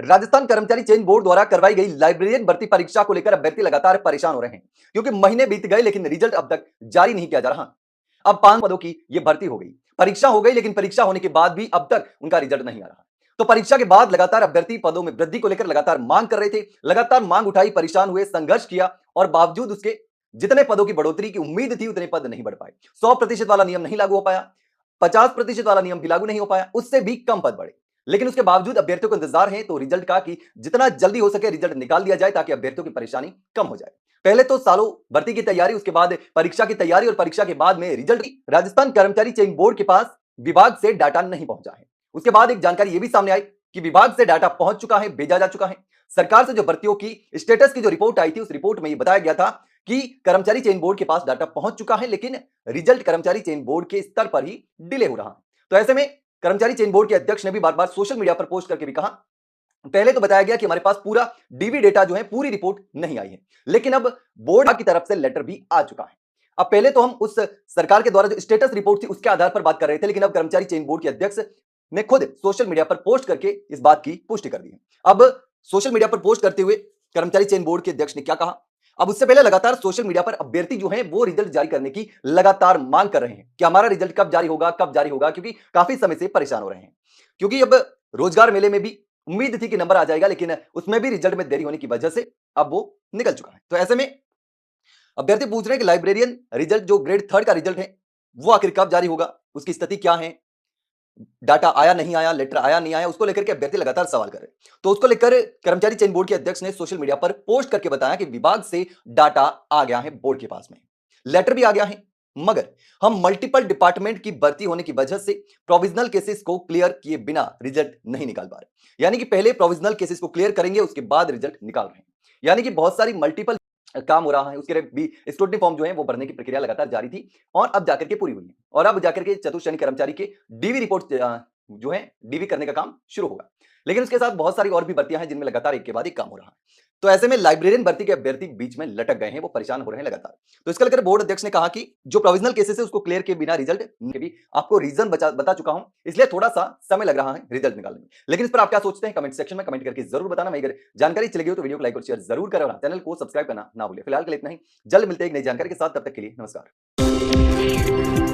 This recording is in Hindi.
राजस्थान कर्मचारी चयन बोर्ड द्वारा करवाई गई लाइब्रेरियन भर्ती परीक्षा को लेकर अभ्यर्थी लगातार परेशान हो रहे हैं क्योंकि महीने बीत गए लेकिन रिजल्ट अब तक जारी नहीं किया जा रहा। अब 5 पदों की यह भर्ती हो गई, परीक्षा हो गई लेकिन परीक्षा होने के बाद भी अब तक उनका रिजल्ट नहीं आ रहा। तो परीक्षा के बाद लगातार अभ्यर्थी पदों में वृद्धि को लेकर लगातार मांग कर रहे थे, लगातार मांग उठाई, परेशान हुए, संघर्ष किया और बावजूद उसके जितने पदों की बढ़ोतरी की उम्मीद थी उतने पद नहीं बढ़ पाए। 100% वाला नियम नहीं लागू हो पाया, 50% वाला नियम भी लागू नहीं हो पाया, उससे भी कम पद बढ़े। लेकिन उसके बावजूद अभ्यर्थियों को इंतजार है तो रिजल्ट का कि जितना जल्दी हो सके रिजल्ट निकाल दिया जाए ताकि अभ्यर्थियों की परेशानी कम हो जाए। पहले तो सालों भर्ती की तैयारी, उसके बाद परीक्षा की तैयारी और परीक्षा के बाद में रिजल्ट। राजस्थान कर्मचारी चयन बोर्ड के पास विभाग से डाटा नहीं पहुंचा है। उसके बाद एक जानकारी यह भी सामने आई कि विभाग से डाटा पहुंच चुका है, भेजा जा चुका है। सरकार से जो भर्तियों की स्टेटस की जो रिपोर्ट आई थी उस रिपोर्ट में यह बताया गया था कि कर्मचारी चयन बोर्ड के पास डाटा पहुंच चुका है लेकिन रिजल्ट कर्मचारी चयन बोर्ड के स्तर पर ही डिले हो रहा है। तो ऐसे में कर्मचारी चयन बोर्ड के अध्यक्ष ने भी बार बार सोशल मीडिया पर पोस्ट करके भी कहा, पहले तो बताया गया कि हमारे पास पूरा डीबी डेटा जो है, पूरी रिपोर्ट नहीं आई है, लेकिन अब बोर्ड की तरफ से लेटर भी आ चुका है। अब पहले तो हम उस सरकार के द्वारा जो स्टेटस रिपोर्ट थी उसके आधार पर बात कर रहे थे, लेकिन अब कर्मचारी चयन बोर्ड के अध्यक्ष ने खुद सोशल मीडिया पर पोस्ट करके इस बात की पुष्टि कर दी है। अब सोशल मीडिया पर पोस्ट करते हुए कर्मचारी चयन बोर्ड के अध्यक्ष ने क्या कहा, अब उससे पहले लगातार सोशल मीडिया पर अभ्यर्थी जो हैं वो रिजल्ट जारी करने की लगातार मांग कर रहे हैं कि हमारा रिजल्ट कब जारी होगा, कब जारी होगा, क्योंकि काफी समय से परेशान हो रहे हैं। क्योंकि अब रोजगार मेले में भी उम्मीद थी कि नंबर आ जाएगा लेकिन उसमें भी रिजल्ट में देरी होने की वजह से अब वो निकल चुका है। तो ऐसे में अभ्यर्थी पूछ रहे हैं कि लाइब्रेरियन रिजल्ट जो ग्रेड 3 का रिजल्ट है वो आखिर कब जारी होगा, उसकी स्थिति क्या है, डाटा आया नहीं आया, लेटर आया नहीं आया, उसको लेकर के अभ्यर्थी लगातार सवाल कर रहे हैं। तो उसको लेकर कर्मचारी चयन बोर्ड के अध्यक्ष ने सोशल मीडिया पर पोस्ट करके बताया कि विभाग से डाटा आ गया है, बोर्ड के पास में लेटर भी आ गया है, मगर हम मल्टीपल डिपार्टमेंट की भर्ती होने की वजह से प्रोविजनल केसेस को क्लियर किए बिना रिजल्ट नहीं निकाल पा रहे। यानी कि पहले प्रोविजनल केसेस को क्लियर करेंगे उसके बाद रिजल्ट निकाल रहे हैं। यानी कि बहुत सारी मल्टीपल काम हो रहा है, उसके लिए भी स्क्रूटनी फॉर्म जो है वो भरने की प्रक्रिया लगातार जारी थी और अब जाकर के पूरी हुई है और अब जाकर के चतुर्श्रेणी कर्मचारी के डीवी रिपोर्ट जो है डीवी करने का काम शुरू होगा। लेकिन उसके साथ बहुत सारी और भी भर्तियां हैं जिनमें लगातार एक के बाद एक काम हो रहा है। तो ऐसे में लाइब्रेरियन भर्ती के अभ्यर्थी बीच में लटक गए हैं, वो परेशान हो रहे हैं लगातार। तो इसको लेकर बोर्ड अध्यक्ष ने कहा कि जो प्रोविजनल केसेस है उसको क्लियर के बिना रिजल्ट भी आपको रीजन बता चुका हूं, इसलिए थोड़ा सा समय लग रहा है रिजल्ट निकालने में। लेकिन इस पर आप क्या सोचते हैं कमेंट सेक्शन में कमेंट करके जरूर बताना। मैं अगर जानकारी चली गई हो तो वीडियो को लाइक और शेयर जरूर करें और चैनल को सब्सक्राइब करना ना भूलें। फिलहाल के लिए इतना ही, जल्द मिलते हैं एक नई जानकारी के साथ, तब तक के लिए नमस्कार।